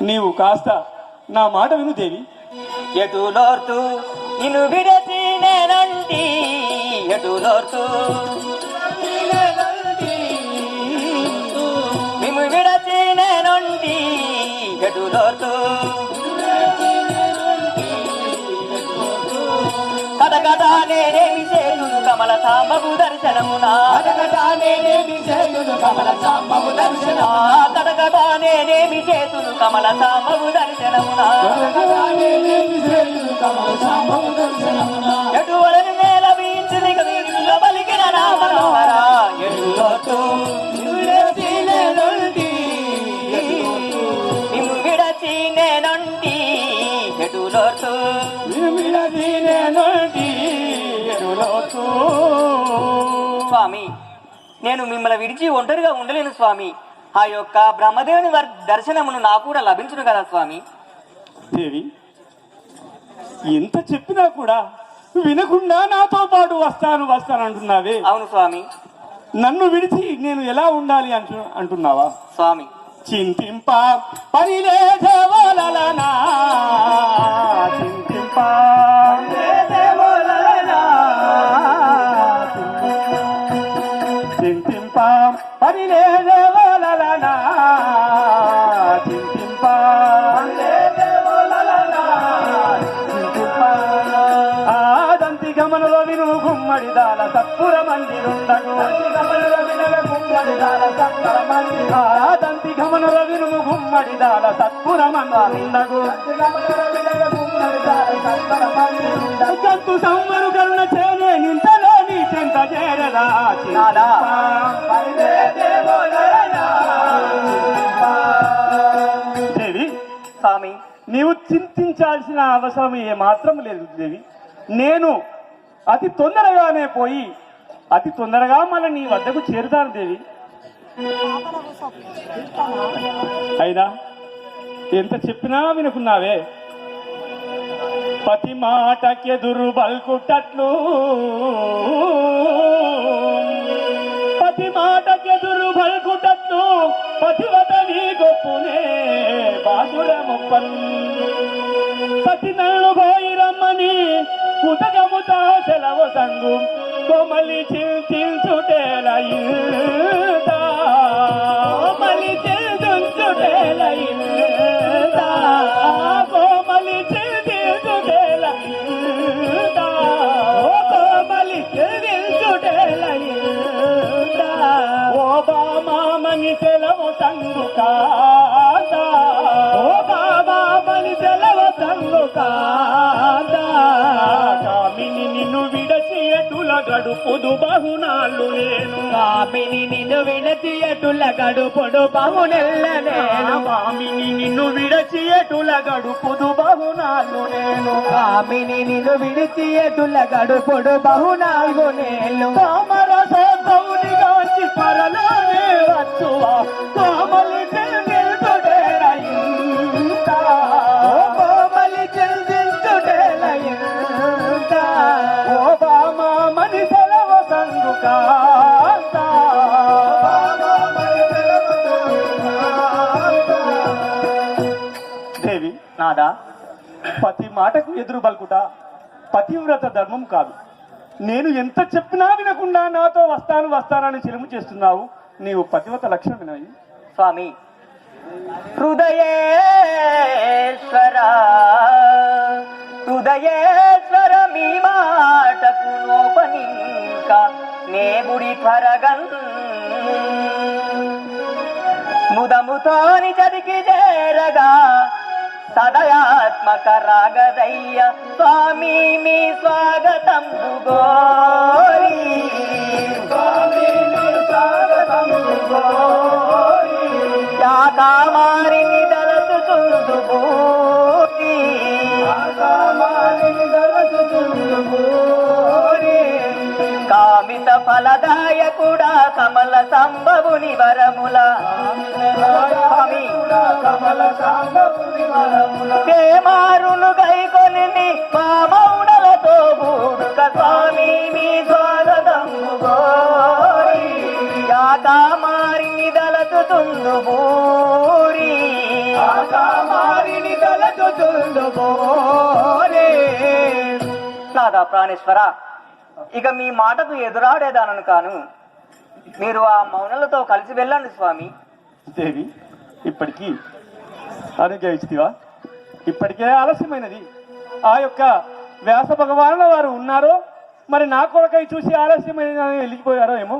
నీవు కాస్త నా మాట విను దేవి. ఎటులోర్తు నిన్ను విడచి నేనంటి, ఎటులోర్తు నిన్ను విడచి నేనంటి, ఎటులోర్తు కథకథ నేనేమి చేతును కమల సాంబవు దర్శనమునా, కథకథ నేనేమి చేతును కమల సాంబవు దర్శనమునా, కథకథ నేనేమి చేతును కమల సాంబవు దర్శనమునా, ఎటువలను నేల వీంచి దిగ బలికిన రామనోహర ఎటులోటు నిన్ను విడచి నేనంటి, ఎటులోటు స్వామి నేను మిమ్మల్ని విడిచి ఒంటరిగా ఉండలేను స్వామి. ఆ యొక్క బ్రహ్మదేవుని దర్శనమును నాకు కూడా లభించును కదా స్వామి. దేవి, ఎంత చెప్పినా కూడా వినకుండా నాతో పాటు వస్తాను అంటున్నావే. అవును స్వామి. నన్ను విడిచి నేను ఎలా ఉండాలి అంటున్నావా స్వామి? చింతింప పరిలేదేవోలనా, చింతింప చింతింప పరిలేదేవోలనా, చింతింప ఆదంతి గమనలో విను గుమ్మడిదాల సత్పుర మందిరుండగు, ఆదంతి గమనలో విను గుమ్మడిదాల సత్పుర మందిరుండగు, గంతు సంవరు కరుణ చేనే నింతలో నీ చెంత చేరదా. దేవి, స్వామి నీవు చింతించాల్సిన అవసరం ఏమాత్రం లేదు దేవి. నేను అతి తొందరగానే పోయి అతి తొందరగా మళ్ళీ నీ వద్దకు చేరుతాను దేవి. అయినా ఎంత చెప్పినా వినుకున్నావే. పతి మాటకెదురు బల్కుటట్లు, పతి మాటకెదురు బల్కుటట్లు పతివత నీ గొప్పునే బాసుర ముప్పన్ సతి నన్ను పోయి రమ్మని ఉతగముత సెలవు సంగు కొమలి చించుటేలయిందా, కొమలి చించుటేలయిందా, కోమలి చించుటేలయిందా, కోమలి చించుటేలయిందా, ఓ బామామని సెలవు సంగు కాదా, ఓ బామామని సెలవు సంగు కాదా, కామిని నిన్ను విడచి ఎటుల గడుపుదు బహునాళ్ళు నేను, కామిని నిన్ను విడచి ఎటుల గడుపుడు బహునెల్ల నేను, కామిని నిన్ను విడచి ఎటుల గడుపుదు బహునాళ్ళు నేను, కామిని నిన్ను విడిచి ఎటుల గడుపుడు బహునాలుగు నేను, కామర సౌనిగా వచ్చి పరలోనే వచ్చువా కోమలి చెల్లించుటేలయిందా, కోమలి చెల్లించుటేలయిందా, ఓ బామా మని సెలవు సంగు కాదా, దేవి నాదా పతి మాటకు ఎదురు బల్కుట పతివ్రత ధర్మం కాదు. నేను ఎంత చెప్పినా వినకుండా నాతో వస్తానని చిలుము చేస్తున్నావు. నీవు పతివ్రత లక్షణం వినవి. స్వామి హృదయేశ్వర హృదయేశ్వర మీ మాటకు నోపనింక నేబుడి త్వరగన్ ముదముతోని చదికి చేరగా సదయాత్మక రాగదయ్య స్వామి మీ స్వాగతం గోరి, స్వామి మీ స్వాగతం గోరి, యాకామారిని దళచుచుందు భూరి, యాకామారిని దళచుచుందు భూరి, కామిత ఫలదాయకుడా కమల సంభవుని వరముల, కమల సాంబవుని వరముల, మారును గైకొని మామౌడలతో బూడుక స్వామి మీ స్వాగతం గోరి, యాకామారిని దళచుచుందు భూరి, కామారిని తలచుచుందుకోరే. నాదా ప్రాణేశ్వర, ఇక మీ మాటకు ఎదురాడేదానను కాను. మీరు ఆ మౌనలతో కలిసి వెళ్ళండి స్వామి. దేవి, ఇప్పటికీ అనుగ్రహిస్తావా? ఇప్పటికే ఆలస్యమైనది. ఆ యొక్క వ్యాస భగవానుల వారు ఉన్నారో, మరి నా కొరకై చూసి ఆలస్యమైన వెళ్ళిపోయారో ఏమో.